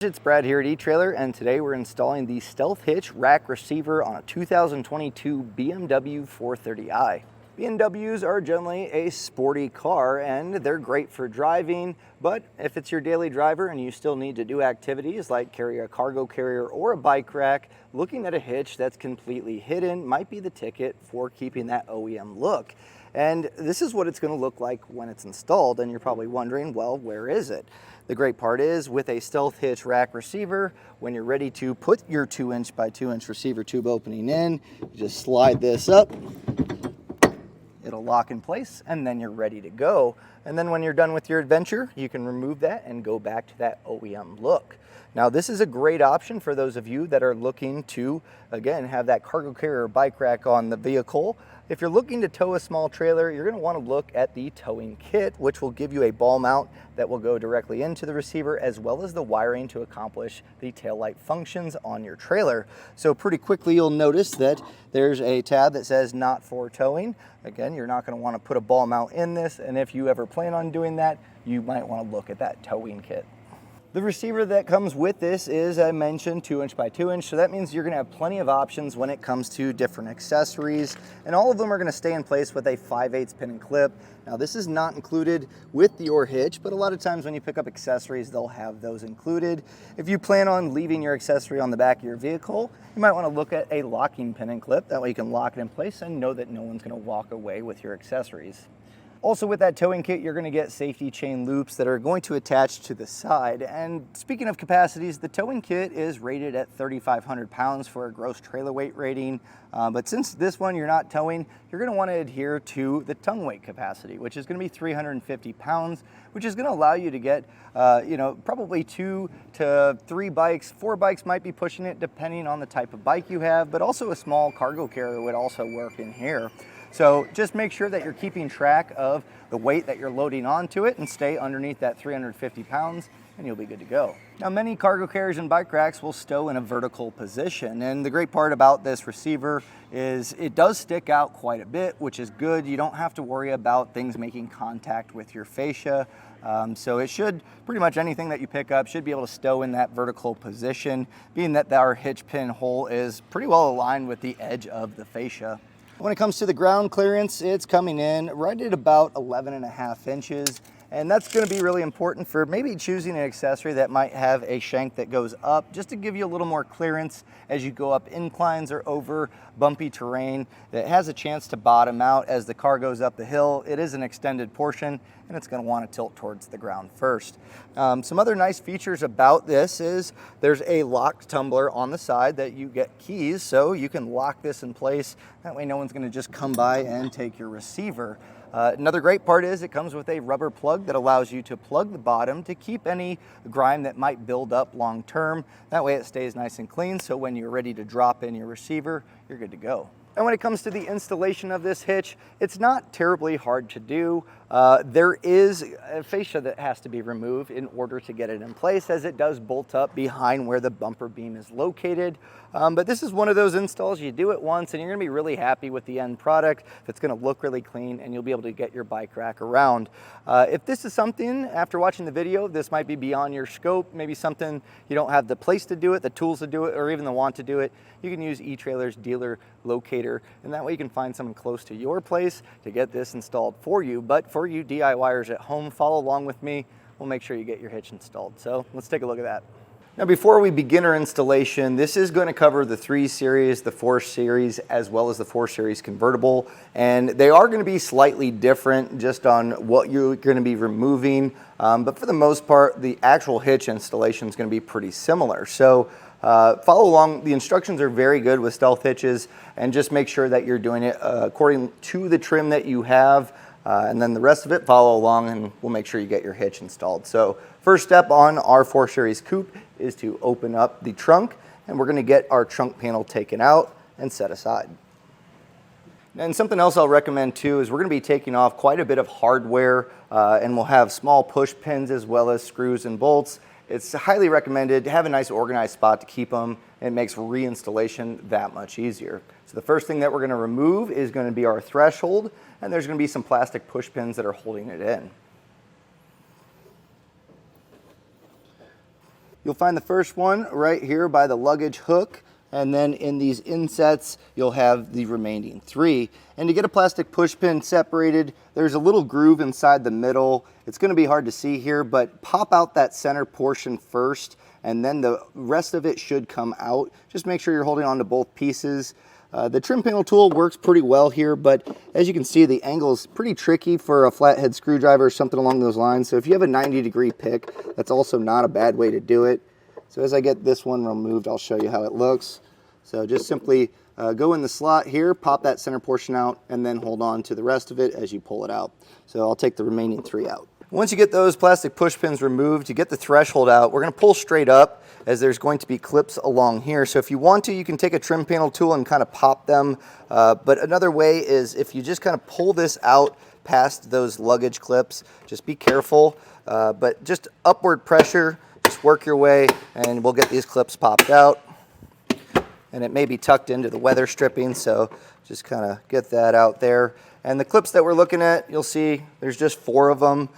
It's Brad here at eTrailer, and today we're installing the Stealth Hitch rack receiver on a 2022 BMW 430i. BMWs are generally a sporty car and they're great for driving, but if it's your daily driver and you still need to do activities like carry a cargo carrier or a bike rack, looking at a hitch that's completely hidden might be the ticket for keeping that OEM look. And this is what it's going to look like when it's installed, and you're probably wondering, well, where is it? The great part is, with a Stealth Hitch rack receiver, when you're ready to put your 2" by 2" receiver tube opening in, you just slide this up, it'll lock in place, and then you're ready to go. And then when you're done with your adventure, you can remove that and go back to that OEM look. Now, this is a great option for those of you that are looking to, again, have that cargo carrier or bike rack on the vehicle. If you're looking to tow a small trailer, you're going to want to look at the towing kit, which will give you a ball mount that will go directly into the receiver, as well as the wiring to accomplish the taillight functions on your trailer. So pretty quickly, you'll notice that there's a tab that says not for towing. Again, you're not going to want to put a ball mount in this, and if you ever plan on doing that, you might want to look at that towing kit. The receiver that comes with this is, I mentioned, 2" by 2", so that means you're going to have plenty of options when it comes to different accessories, and all of them are going to stay in place with a 5/8 pin and clip. Now, this is not included with your hitch, but a lot of times when you pick up accessories, they'll have those included. If you plan on leaving your accessory on the back of your vehicle, you might want to look at a locking pin and clip. That way you can lock it in place and know that no one's going to walk away with your accessories. Also, with that towing kit, you're going to get safety chain loops that are going to attach to the side. And speaking of capacities, the towing kit is rated at 3,500 pounds for a gross trailer weight rating. But since this one you're not towing, you're going to want to adhere to the tongue weight capacity, which is going to be 350 pounds, which is going to allow you to get, probably 2 to 3 bikes. 4 bikes might be pushing it depending on the type of bike you have, but also a small cargo carrier would also work in here. So just make sure that you're keeping track of the weight that you're loading onto it and stay underneath that 350 pounds and you'll be good to go. Now, many cargo carriers and bike racks will stow in a vertical position, and the great part about this receiver is it does stick out quite a bit, which is good. You don't have to worry about things making contact with your fascia. So it should, pretty much anything that you pick up should be able to stow in that vertical position, being that our hitch pin hole is pretty well aligned with the edge of the fascia. When it comes to the ground clearance, it's coming in right at about 11.5 inches. And that's going to be really important for maybe choosing an accessory that might have a shank that goes up, just to give you a little more clearance as you go up inclines or over bumpy terrain that has a chance to bottom out as the car goes up the hill. It is an extended portion and it's going to want to tilt towards the ground first. Some other nice features about this is there's a lock tumbler on the side that you get keys, so you can lock this in place. That way no one's going to just come by and take your receiver. Another great part is it comes with a rubber plug that allows you to plug the bottom to keep any grime that might build up long term. That way it stays nice and clean, so when you're ready to drop in your receiver, you're good to go. And when it comes to the installation of this hitch, it's not terribly hard to do. There is a fascia that has to be removed in order to get it in place, as it does bolt up behind where the bumper beam is located. But this is one of those installs, you do it once and you're gonna be really happy with the end product that's gonna look really clean, and you'll be able to get your bike rack around. If this is something, after watching the video, this might be beyond your scope, maybe something you don't have the place to do it, the tools to do it, or even the want to do it, you can use eTrailer's dealer locator, and that way you can find someone close to your place to get this installed for you. But for you DIYers at home, follow along with me. We'll make sure you get your hitch installed. So let's take a look at that. Now, before we begin our installation, this is going to cover the 3 Series, the 4 Series, as well as the 4 Series convertible. And they are going to be slightly different just on what you're going to be removing. But for the most part, the actual hitch installation is going to be pretty similar. So follow along. The instructions are very good with Stealth Hitches, and just make sure that you're doing it according to the trim that you have. And then the rest of it, follow along and we'll make sure you get your hitch installed. So first step on our 4 Series coupe is to open up the trunk, and we're going to get our trunk panel taken out and set aside. And something else I'll recommend too is we're going to be taking off quite a bit of hardware, and we'll have small push pins as well as screws and bolts. It's highly recommended to have a nice organized spot to keep them. It makes reinstallation that much easier. So the first thing that we're going to remove is going to be our threshold, and there's going to be some plastic push pins that are holding it in. You'll find the first one right here by the luggage hook, and then in these insets you'll have the remaining 3. And to get a plastic push pin separated, there's a little groove inside the middle. It's going to be hard to see here, but pop out that center portion first, and then the rest of it should come out. Just make sure you're holding on to both pieces. The trim panel tool works pretty well here, but as you can see, the angle is pretty tricky for a flathead screwdriver or something along those lines. So if you have a 90-degree pick, that's also not a bad way to do it. So as I get this one removed, I'll show you how it looks. So just simply go in the slot here, pop that center portion out, and then hold on to the rest of it as you pull it out. So I'll take the remaining 3 out. Once you get those plastic push pins removed, to get the threshold out, we're going to pull straight up, as there's going to be clips along here. So if you want to, you can take a trim panel tool and kind of pop them. But another way is if you just kind of pull this out past those luggage clips, just be careful, but just upward pressure, just work your way, and we'll get these clips popped out. And it may be tucked into the weather stripping, so just kind of get that out there. And the clips that we're looking at, you'll see there's just 4 of them.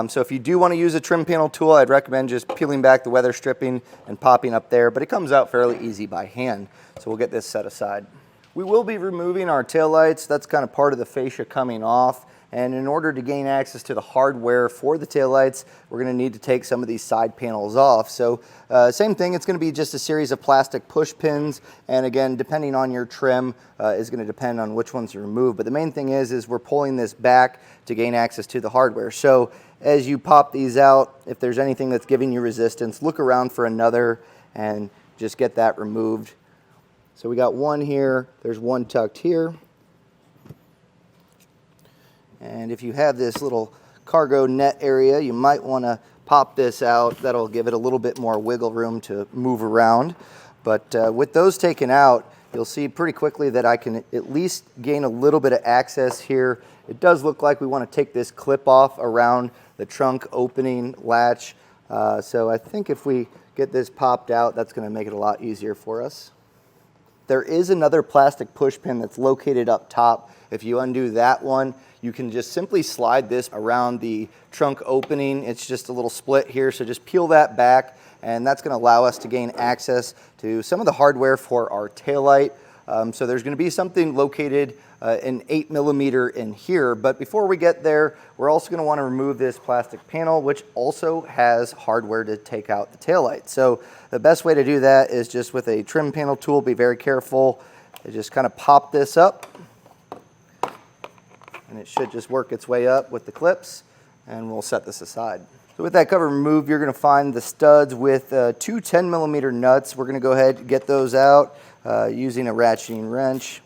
So if you do want to use a trim panel tool, I'd recommend just peeling back the weather stripping and popping up there, but it comes out fairly easy by hand. So we'll get this set aside. We will be removing our taillights. That's kind of part of the fascia coming off. And in order to gain access to the hardware for the taillights, we're going to need to take some of these side panels off. So same thing, it's going to be just a series of plastic push pins. And again, depending on your trim, is going to depend on which ones you remove. But the main thing is we're pulling this back to gain access to the hardware. So as you pop these out, if there's anything that's giving you resistance, look around for another and just get that removed. So we got one here, there's one tucked here. And if you have this little cargo net area, you might want to pop this out. That'll give it a little bit more wiggle room to move around. But with those taken out, you'll see pretty quickly that I can at least gain a little bit of access here. It does look like we want to take this clip off around the trunk opening latch. So I think if we get this popped out, that's going to make it a lot easier for us. There is another plastic push pin that's located up top. If you undo that one, you can just simply slide this around the trunk opening. It's just a little split here, so just peel that back, and that's going to allow us to gain access to some of the hardware for our taillight. So there's going to be something located an 8mm in here, but before we get there, we're also going to want to remove this plastic panel, which also has hardware to take out the taillight. So the best way to do that is just with a trim panel tool. Be very careful. Just kind of pop this up, and it should just work its way up with the clips, and we'll set this aside. So with that cover removed, you're going to find the studs with 2 10mm nuts. We're going to go ahead and get those out using a ratcheting wrench.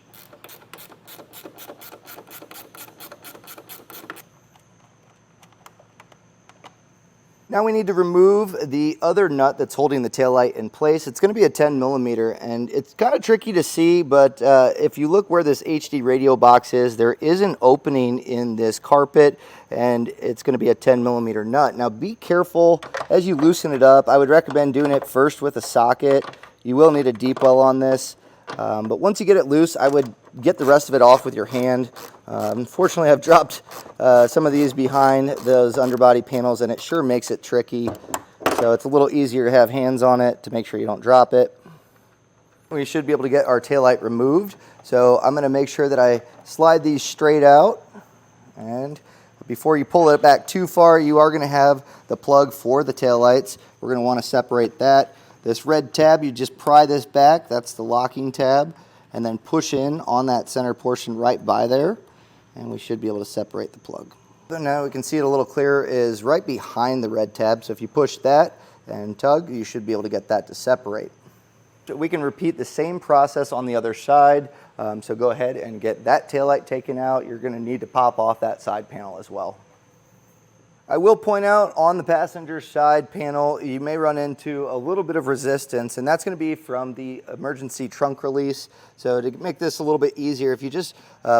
Now we need to remove the other nut that's holding the taillight in place. It's going to be a 10mm, and it's kind of tricky to see, but if you look where this HD radio box is, there is an opening in this carpet, and it's going to be a 10mm nut. Now be careful as you loosen it up. I would recommend doing it first with a socket. You will need a deep well on this, but once you get it loose, I would get the rest of it off with your hand. Unfortunately, I've dropped some of these behind those underbody panels, and it sure makes it tricky. So it's a little easier to have hands on it to make sure you don't drop it. We should be able to get our taillight removed. So I'm going to make sure that I slide these straight out. And before you pull it back too far, you are going to have the plug for the taillights. We're going to want to separate that. This red tab, you just pry this back. That's the locking tab. And then push in on that center portion right by there, and we should be able to separate the plug. So now we can see it a little clearer, is right behind the red tab. So if you push that and tug, you should be able to get that to separate. We can repeat the same process on the other side. So go ahead and get that taillight taken out. You're going to need to pop off that side panel as well. I will point out on the passenger side panel, you may run into a little bit of resistance, and that's going to be from the emergency trunk release. So to make this a little bit easier, if you just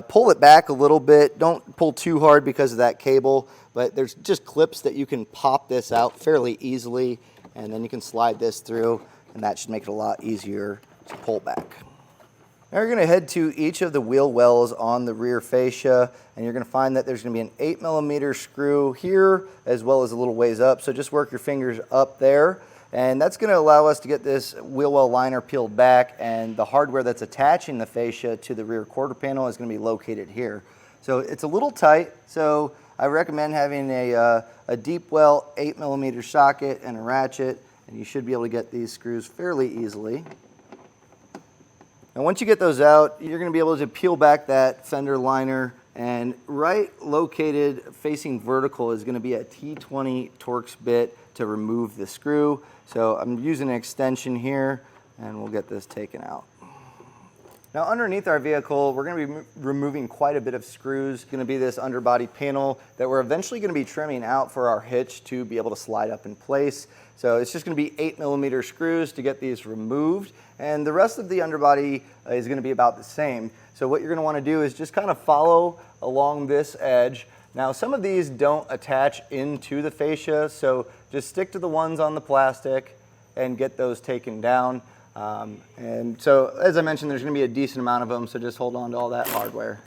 pull it back a little bit, don't pull too hard because of that cable, but there's just clips that you can pop this out fairly easily, and then you can slide this through, and that should make it a lot easier to pull back. Now you're going to head to each of the wheel wells on the rear fascia, and you're going to find that there's going to be an 8mm screw here as well as a little ways up. So just work your fingers up there, And that's going to allow us to get this wheel well liner peeled back, and the hardware that's attaching the fascia to the rear quarter panel is going to be located here. So it's a little tight, so I recommend having a deep well 8mm socket and a ratchet, and you should be able to get these screws fairly easily. And once you get those out, you're going to be able to peel back that fender liner, and right located facing vertical is going to be a T20 Torx bit to remove the screw. So I'm using an extension here, and we'll get this taken out. Now underneath our vehicle, we're going to be removing quite a bit of screws. It's going to be this underbody panel that we're eventually going to be trimming out for our hitch to be able to slide up in place. So it's just going to be 8mm screws to get these removed, and the rest of the underbody is going to be about the same. So what you're going to want to do is just kind of follow along this edge. Now some of these don't attach into the fascia, so just stick to the ones on the plastic and get those taken down. And so as I mentioned, there's going to be a decent amount of them, so just hold on to all that hardware.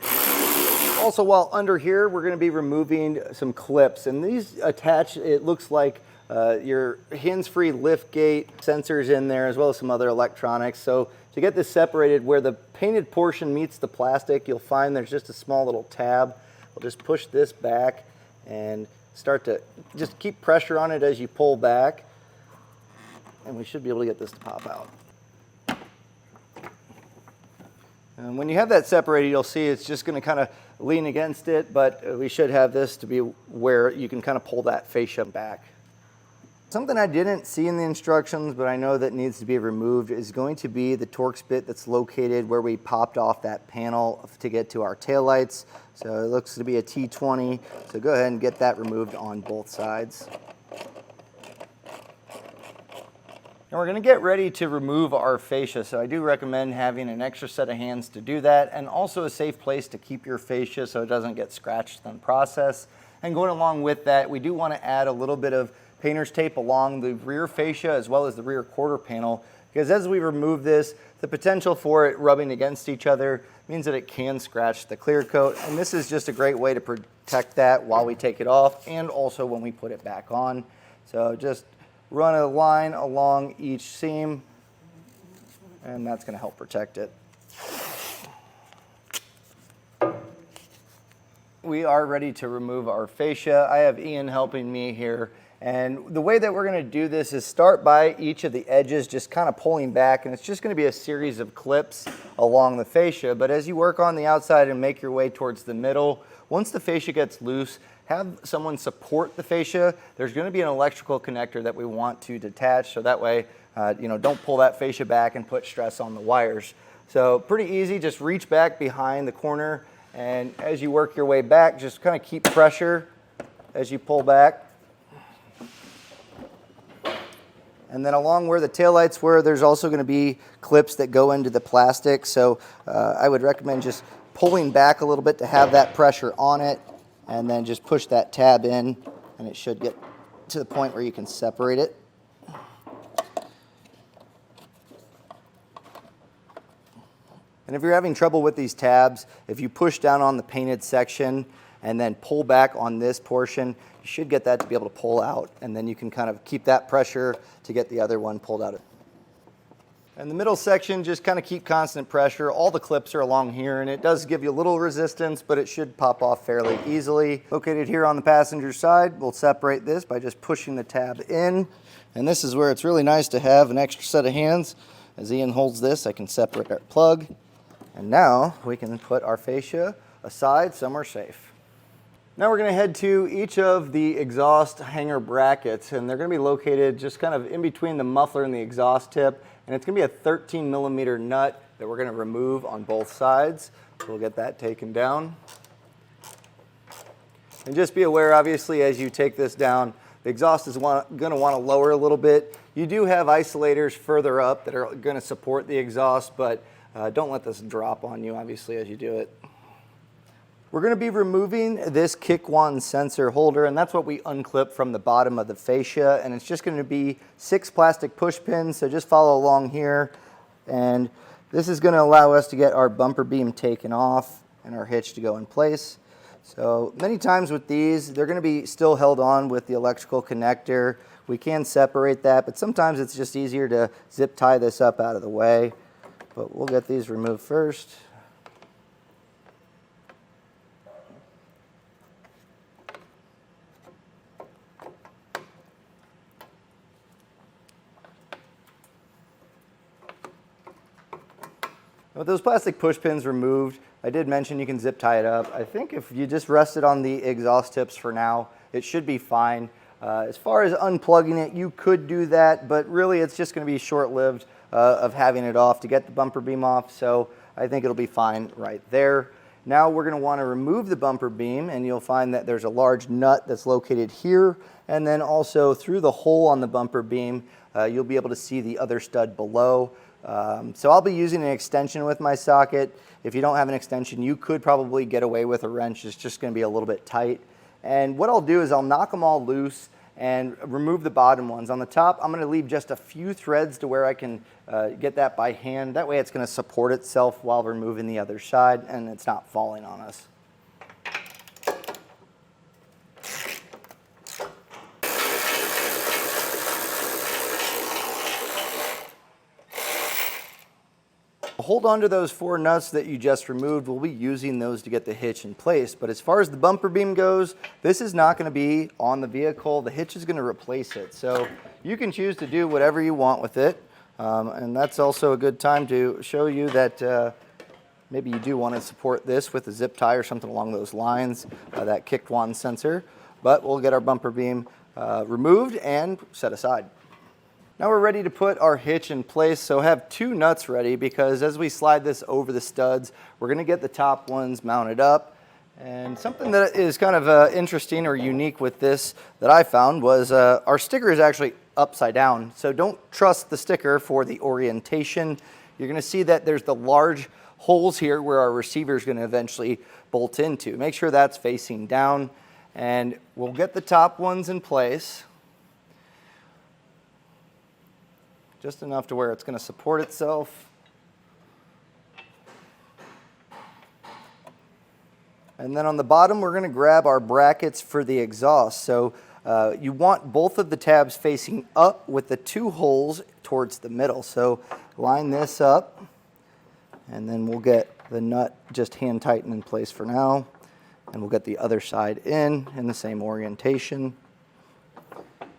Also, while under here, we're going to be removing some clips, and these attach, it looks like your hands-free lift gate sensors in there, as well as some other electronics. So to get this separated, where the painted portion meets the plastic, you'll find there's just a small little tab. We'll just push this back and start to just keep pressure on it as you pull back, and we should be able to get this to pop out. And when you have that separated, you'll see it's just going to kind of lean against it, but we should have this to be where you can kind of pull that fascia back. Something I didn't see in the instructions, but I know that needs to be removed, is going to be the Torx bit that's located where we popped off that panel to get to our taillights. So it looks to be a T20, so go ahead and get that removed on both sides. And we're going to get ready to remove our fascia, so I do recommend having an extra set of hands to do that, and also a safe place to keep your fascia so it doesn't get scratched in the process. And going along with that, we do want to add a little bit of painter's tape along the rear fascia as well as the rear quarter panel, because as we remove this, the potential for it rubbing against each other means that it can scratch the clear coat, and this is just a great way to protect that while we take it off and also when we put it back on. So just run a line along each seam, and that's going to help protect it. We are ready to remove our fascia. I have Ian helping me here, and the way that we're going to do this is start by each of the edges, just kind of pulling back, and it's just going to be a series of clips along the fascia. But as you work on the outside and make your way towards the middle, once the fascia gets loose, have someone support the fascia. There's going to be an electrical connector that we want to detach, so that way don't pull that fascia back and put stress on the wires. So pretty easy, just reach back behind the corner, and as you work your way back, just kind of keep pressure as you pull back. And then along where the taillights were, there's also going to be clips that go into the plastic, so I would recommend just pulling back a little bit to have that pressure on it, and then just push that tab in, and it should get to the point where you can separate it. And if you're having trouble with these tabs, if you push down on the painted section and then pull back on this portion, you should get that to be able to pull out, and then you can kind of keep that pressure to get the other one pulled out. And the middle section, just kind of keep constant pressure. All the clips are along here, and it does give you a little resistance, but it should pop off fairly easily. Located here on the passenger side, we'll separate this by just pushing the tab in. And this is where it's really nice to have an extra set of hands. As Ian holds this, I can separate our plug. And now we can put our fascia aside somewhere safe. Now we're going to head to each of the exhaust hanger brackets, and they're going to be located just kind of in between the muffler and the exhaust tip. And it's going to be a 13mm nut that we're going to remove on both sides. So we'll get that taken down. And just be aware, obviously, as you take this down, the exhaust is going to want to lower a little bit. You do have isolators further up that are going to support the exhaust, but don't let this drop on you, obviously, as you do it. We're going to be removing this kick wand sensor holder, and that's what we unclip from the bottom of the fascia, and it's just going to be 6 plastic push pins, so just follow along here. And this is going to allow us to get our bumper beam taken off and our hitch to go in place. So many times with these, they're going to be still held on with the electrical connector. We can separate that, but sometimes it's just easier to zip tie this up out of the way. But we'll get these removed first. With those plastic push pins removed, I did mention you can zip tie it up. I think if you just rest it on the exhaust tips for now, it should be fine. As far as unplugging it, you could do that, but really it's just going to be short-lived of having it off to get the bumper beam off, so I think it'll be fine right there. Now we're going to want to remove the bumper beam, and you'll find that there's a large nut that's located here, and then also through the hole on the bumper beam, you'll be able to see the other stud below. So I'll be using an extension with my socket. If you don't have an extension, you could probably get away with a wrench. It's just going to be a little bit tight. And what I'll do is I'll knock them all loose and remove the bottom ones. On the top, I'm going to leave just a few threads to where I can get that by hand. That way it's going to support itself while removing the other side and it's not falling on us. Hold on to those 4 nuts that you just removed. We'll be using those to get the hitch in place. But as far as the bumper beam goes, this is not going to be on the vehicle. The hitch is going to replace it. So you can choose to do whatever you want with it. And that's also a good time to show you that maybe you do want to support this with a zip tie or something along those lines, that kick wand sensor. But we'll get our bumper beam removed and set aside. Now we're ready to put our hitch in place, so have 2 nuts ready because as we slide this over the studs, we're going to get the top ones mounted up. And something that is kind of interesting or unique with this that I found was our sticker is actually upside down, so don't trust the sticker for the orientation. You're going to see that there's the large holes here where our receiver is going to eventually bolt into. Make sure that's facing down, and we'll get the top ones in place. Just enough to where it's going to support itself. And then on the bottom, we're going to grab our brackets for the exhaust. So you want both of the tabs facing up with the 2 holes towards the middle. So line this up, and then we'll get the nut just hand tightened in place for now. And we'll get the other side in the same orientation.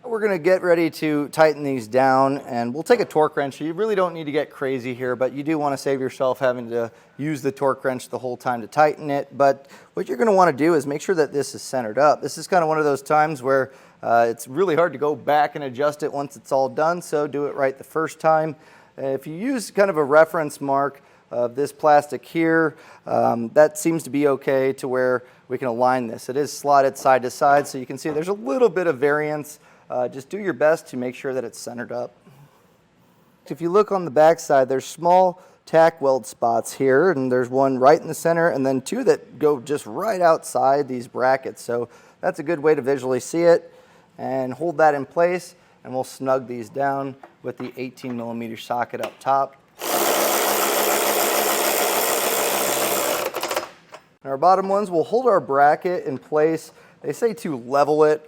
We're going to get ready to tighten these down, and we'll take a torque wrench. You really don't need to get crazy here, but you do want to save yourself having to use the torque wrench the whole time to tighten it. But what you're going to want to do is make sure that this is centered up. This is kind of one of those times where it's really hard to go back and adjust it once it's all done, so do it right the first time. If you use kind of a reference mark of this plastic here, that seems to be okay to where we can align this. It is slotted side to side, so you can see there's a little bit of variance. Just do your best to make sure that it's centered up. If you look on the back side, there's small tack weld spots here, and there's one right in the center, and then 2 that go just right outside these brackets. So that's a good way to visually see it. And hold that in place, and we'll snug these down with the 18mm socket up top. And our bottom ones, we'll hold our bracket in place. They say to level it.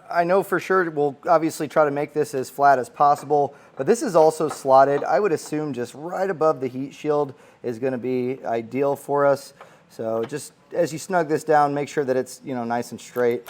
I know for sure we'll obviously try to make this as flat as possible, but this is also slotted. I would assume just right above the heat shield is going to be ideal for us. So just as you snug this down, make sure that it's, nice and straight.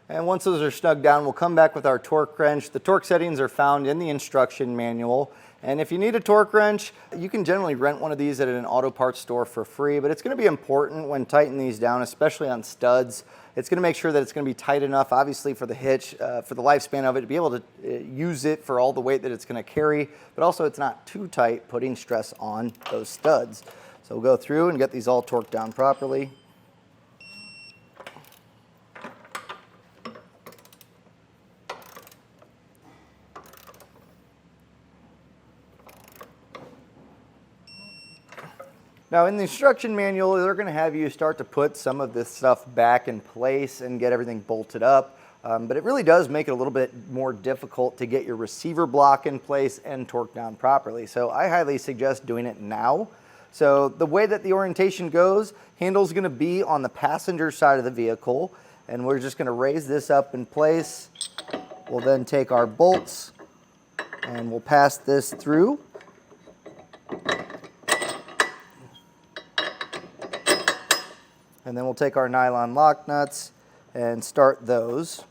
And once those are snugged down, we'll come back with our torque wrench. The torque settings are found in the instruction manual. And if you need a torque wrench, you can generally rent one of these at an auto parts store for free, but it's going to be important when tightening these down, especially on studs. It's going to make sure that it's going to be tight enough, obviously, for the hitch, for the lifespan of it, to be able to use it for all the weight that it's going to carry, but also it's not too tight, putting stress on those studs. So we'll go through and get these all torqued down properly. Now in the instruction manual, they're going to have you start to put some of this stuff back in place and get everything bolted up. But it really does make it a little bit more difficult to get your receiver block in place and torque down properly. So I highly suggest doing it now. So the way that the orientation goes, handle's going to be on the passenger side of the vehicle. and we're just going to raise this up in place. We'll then take our bolts and we'll pass this through. And then we'll take our nylon lock nuts and start those.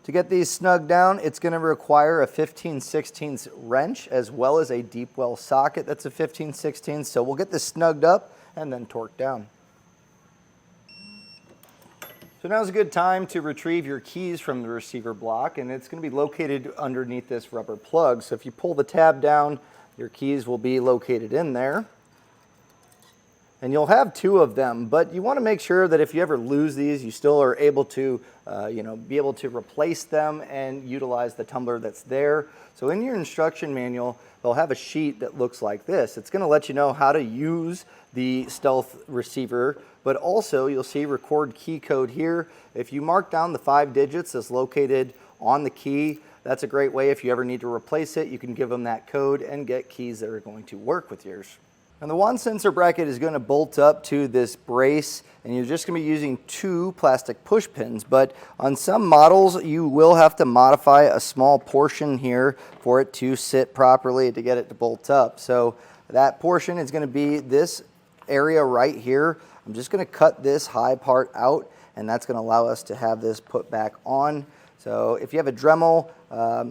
To get these snug down, it's going to require a 15/16 wrench as well as a deep well socket that's a 15/16. So we'll get this snugged up and then torqued down. So now's a good time to retrieve your keys from the receiver block, and it's going to be located underneath this rubber plug. So if you pull the tab down, your keys will be located in there. And you'll have two of them, but you want to make sure that if you ever lose these, you still are able to, be able to replace them and utilize the tumbler that's there. So in your instruction manual, they'll have a sheet that looks like this. It's going to let you know how to use the Stealth receiver, but also you'll see record key code here. If you mark down the 5 digits that's located on the key, that's a great way. If you ever need to replace it, you can give them that code and get keys that are going to work with yours. And the wand sensor bracket is going to bolt up to this brace, and you're just going to be using 2 plastic push pins. But on some models, you will have to modify a small portion here for it to sit properly to get it to bolt up. So that portion is going to be this area right here. I'm just going to cut this high part out, and that's going to allow us to have this put back on. So if you have a Dremel,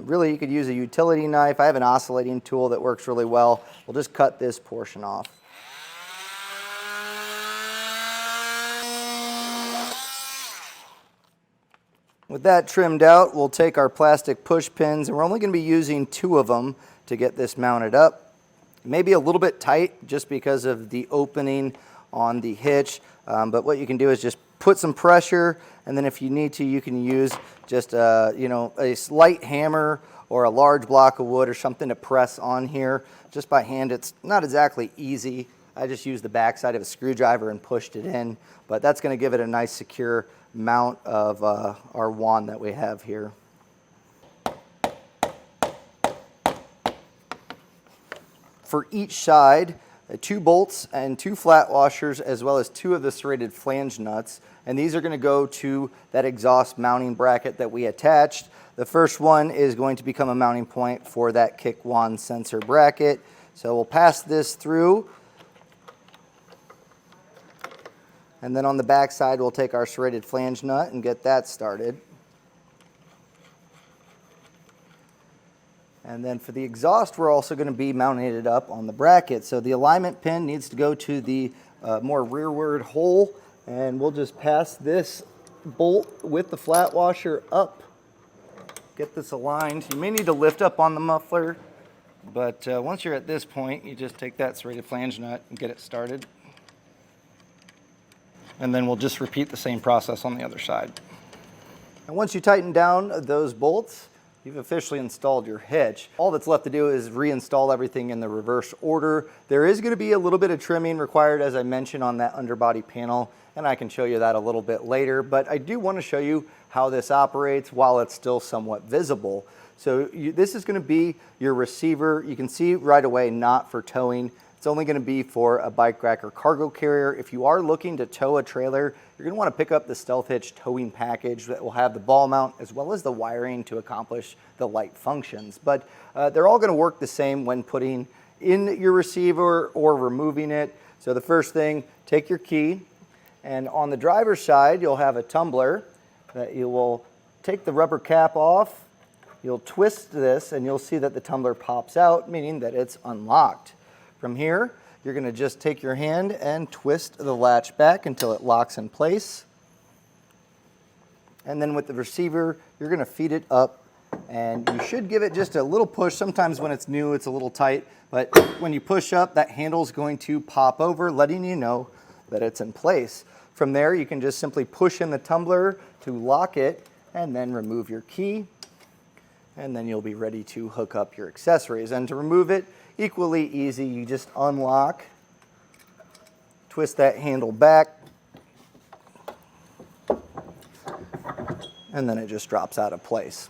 really you could use a utility knife. I have an oscillating tool that works really well. We'll just cut this portion off. With that trimmed out, we'll take our plastic push pins, and we're only going to be using 2 of them to get this mounted up. Maybe a little bit tight just because of the opening on the hitch, but what you can do is just put some pressure, and then if you need to, you can use just a slight hammer or a large block of wood or something to press on here. Just by hand, it's not exactly easy. I just used the backside of a screwdriver and pushed it in, but that's going to give it a nice secure mount of our wand that we have here. For each side, 2 bolts and 2 flat washers, as well as 2 of the serrated flange nuts, and these are going to go to that exhaust mounting bracket that we attached. The first one is going to become a mounting point for that kick wand sensor bracket. So we'll pass this through, and then on the back side we'll take our serrated flange nut and get that started. And then for the exhaust, we're also going to be mounting it up on the bracket. So the alignment pin needs to go to the more rearward hole, and we'll just pass this bolt with the flat washer up. Get this aligned. You may need to lift up on the muffler, but once you're at this point, you just take that serrated flange nut and get it started. And then we'll just repeat the same process on the other side. And once you tighten down those bolts, you've officially installed your hitch. All that's left to do is reinstall everything in the reverse order. There is going to be a little bit of trimming required, as I mentioned, on that underbody panel, and I can show you that a little bit later, but I do want to show you how this operates while it's still somewhat visible. So this is going to be your receiver. You can see right away, not for towing. It's only going to be for a bike rack or cargo carrier. If you are looking to tow a trailer, you're going to want to pick up the Stealth Hitch towing package that will have the ball mount as well as the wiring to accomplish the light functions. But they're all going to work the same when putting in your receiver or removing it. So the first thing, take your key, and on the driver's side, you'll have a tumbler that you will take the rubber cap off. You'll twist this, and you'll see that the tumbler pops out, meaning that it's unlocked. From here, you're going to just take your hand and twist the latch back until it locks in place. And then with the receiver, you're going to feed it up, and you should give it just a little push. Sometimes when it's new, it's a little tight, but when you push up, that handle is going to pop over, letting you know that it's in place. From there, you can just simply push in the tumbler to lock it, and then remove your key, and then you'll be ready to hook up your accessories. And to remove it, equally easy. You just unlock, twist that handle back, and then it just drops out of place.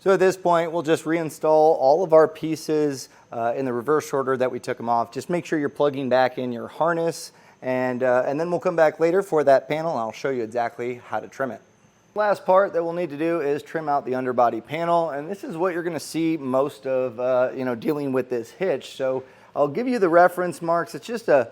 So at this point, we'll just reinstall all of our pieces in the reverse order that we took them off. Just make sure you're plugging back in your harness, and then we'll come back later for that panel and I'll show you exactly how to trim it. Last part that we'll need to do is trim out the underbody panel, and this is what you're going to see most of dealing with this hitch. So I'll give you the reference marks. It's just a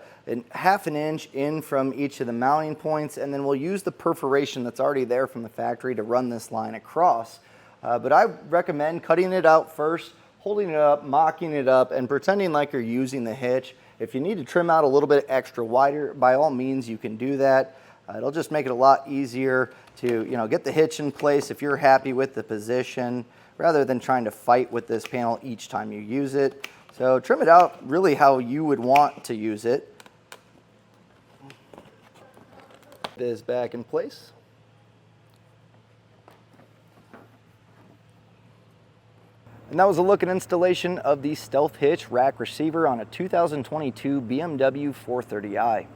half an inch in from each of the mounting points, and then we'll use the perforation that's already there from the factory to run this line across. But I recommend cutting it out first, holding it up, mocking it up, and pretending like you're using the hitch. If you need to trim out a little bit extra wider, by all means you can do that. It'll just make it a lot easier to get the hitch in place if you're happy with the position, rather than trying to fight with this panel each time you use it. So trim it out really how you would want to use it. It is back in place. And that was a look at installation of the Stealth Hitch rack receiver on a 2022 BMW 430i.